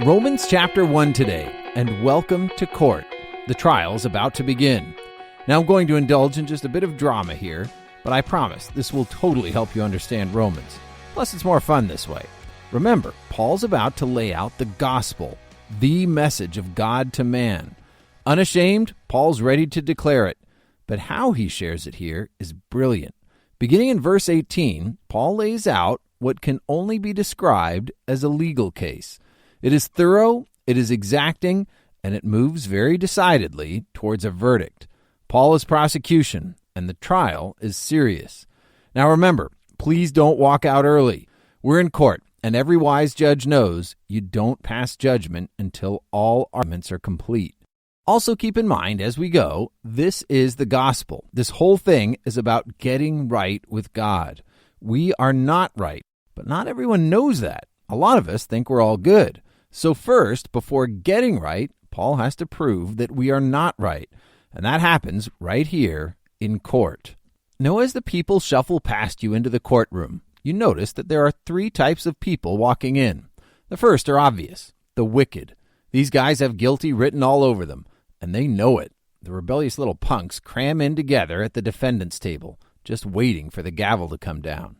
Romans chapter 1 today, and welcome to court. The trial's about to begin. Now I'm going to indulge in just a bit of drama here, but I promise this will totally help you understand Romans. Plus, it's more fun this way. Remember, Paul's about to lay out the gospel, the message of God to man. Unashamed, Paul's ready to declare it, but how he shares it here is brilliant. Beginning in verse 18, Paul lays out what can only be described as a legal case. It is thorough, it is exacting, and it moves very decidedly towards a verdict. Paul is prosecution, and the trial is serious. Now remember, please don't walk out early. We're in court, and every wise judge knows you don't pass judgment until all arguments are complete. Also keep in mind as we go, this is the gospel. This whole thing is about getting right with God. We are not right, but not everyone knows that. A lot of us think we're all good. So first, before getting right, Paul has to prove that we are not right. And that happens right here in court. Now, as the people shuffle past you into the courtroom, you notice that there are three types of people walking in. The first are obvious, the wicked. These guys have guilty written all over them, and they know it. The rebellious little punks cram in together at the defendant's table, just waiting for the gavel to come down.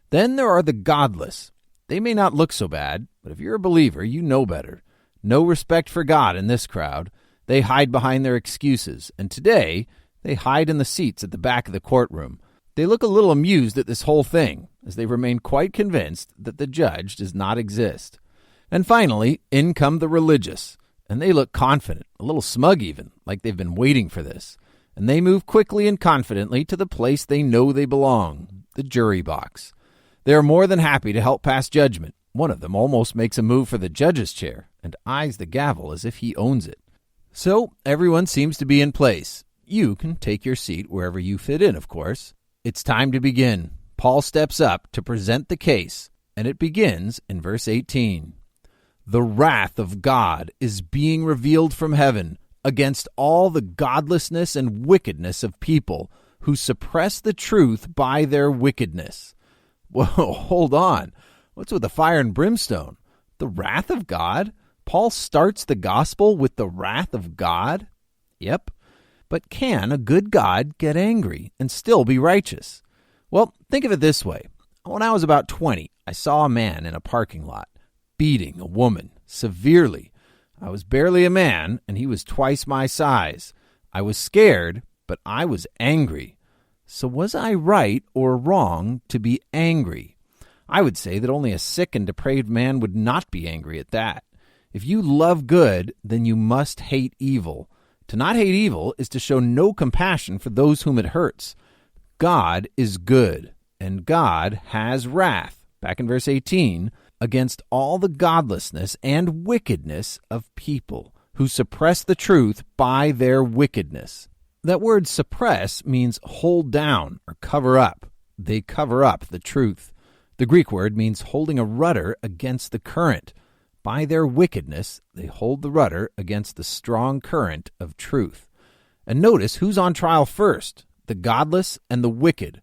Then there are the godless. They may not look so bad, but if you're a believer, you know better. No respect for God in this crowd. They hide behind their excuses, and today they hide in the seats at the back of the courtroom. They look a little amused at this whole thing, as they remain quite convinced that the judge does not exist. And finally, in come the religious, and they look confident, a little smug even, like they've been waiting for this. And they move quickly and confidently to the place they know they belong, the jury box. They are more than happy to help pass judgment. One of them almost makes a move for the judge's chair and eyes the gavel as if he owns it. So everyone seems to be in place. You can take your seat wherever you fit in, of course. It's time to begin. Paul steps up to present the case, and it begins in verse 18. The wrath of God is being revealed from heaven against all the godlessness and wickedness of people who suppress the truth by their wickedness. Whoa, hold on. What's with the fire and brimstone? The wrath of God? Paul starts the gospel with the wrath of God? Yep. But can a good God get angry and still be righteous? Well, think of it this way. When I was about 20, I saw a man in a parking lot beating a woman severely. I was barely a man, and he was twice my size. I was scared, but I was angry. So was I right or wrong to be angry? I would say that only a sick and depraved man would not be angry at that. If you love good, then you must hate evil. To not hate evil is to show no compassion for those whom it hurts. God is good, and God has wrath, back in verse 18, against all the godlessness and wickedness of people who suppress the truth by their wickedness. That word suppress means hold down or cover up. They cover up the truth. The Greek word means holding a rudder against the current. By their wickedness, they hold the rudder against the strong current of truth. And notice who's on trial first, the godless and the wicked.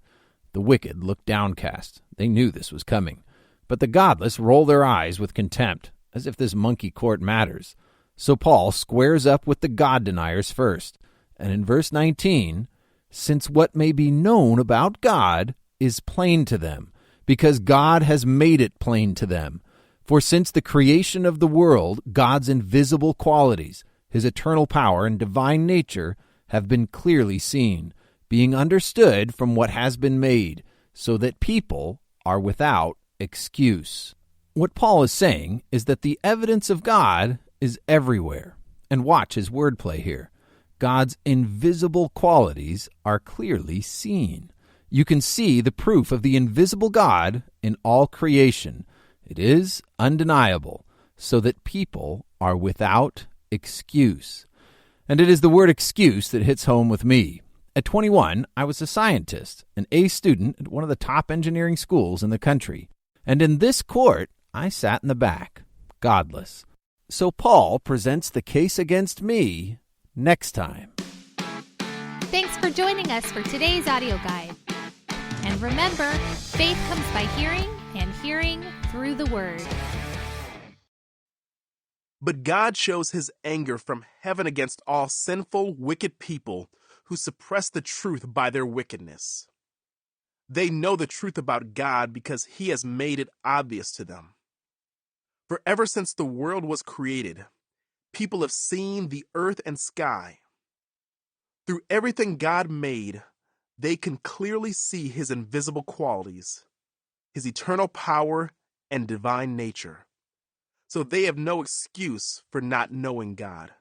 The wicked look downcast. They knew this was coming. But the godless roll their eyes with contempt, as if this monkey court matters. So Paul squares up with the God deniers first. And in verse 19, since what may be known about God is plain to them, because God has made it plain to them. For since the creation of the world, God's invisible qualities, his eternal power and divine nature, have been clearly seen, being understood from what has been made, so that people are without excuse. What Paul is saying is that the evidence of God is everywhere. And watch his wordplay here. God's invisible qualities are clearly seen. You can see the proof of the invisible God in all creation. It is undeniable, so that people are without excuse. And it is the word excuse that hits home with me. At 21, I was a scientist, an A student at one of the top engineering schools in the country. And in this court, I sat in the back, godless. So Paul presents the case against me next time. Thanks for joining us for today's audio guide. And remember, faith comes by hearing, and hearing through the Word. But God shows his anger from heaven against all sinful, wicked people who suppress the truth by their wickedness. They know the truth about God because he has made it obvious to them. For ever since the world was created, people have seen the earth and sky. Through everything God made, they can clearly see his invisible qualities, his eternal power and divine nature. So they have no excuse for not knowing God.